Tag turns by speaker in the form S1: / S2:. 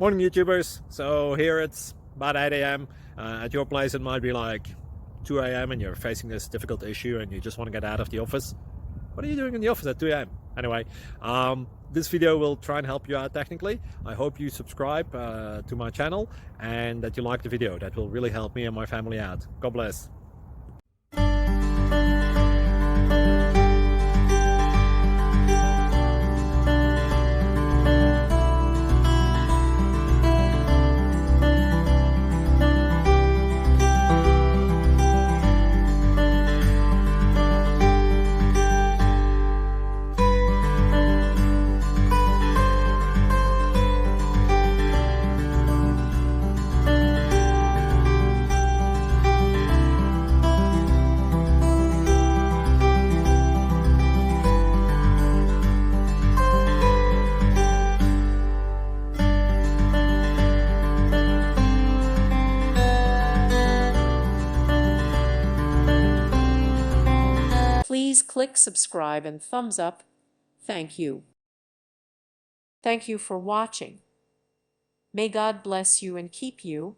S1: Morning YouTubers. So here it's about 8 a.m. At your place it might be like 2 a.m. and you're facing this difficult issue and you just want to get out of the office. What are you doing in the office at 2 a.m.? Anyway, this video will try and help you out technically. I hope you subscribe to my channel and that you like the video. That will really help me and my family out. God bless.
S2: Please click subscribe and thumbs up. Thank you. Thank you for watching. May God bless you and keep you.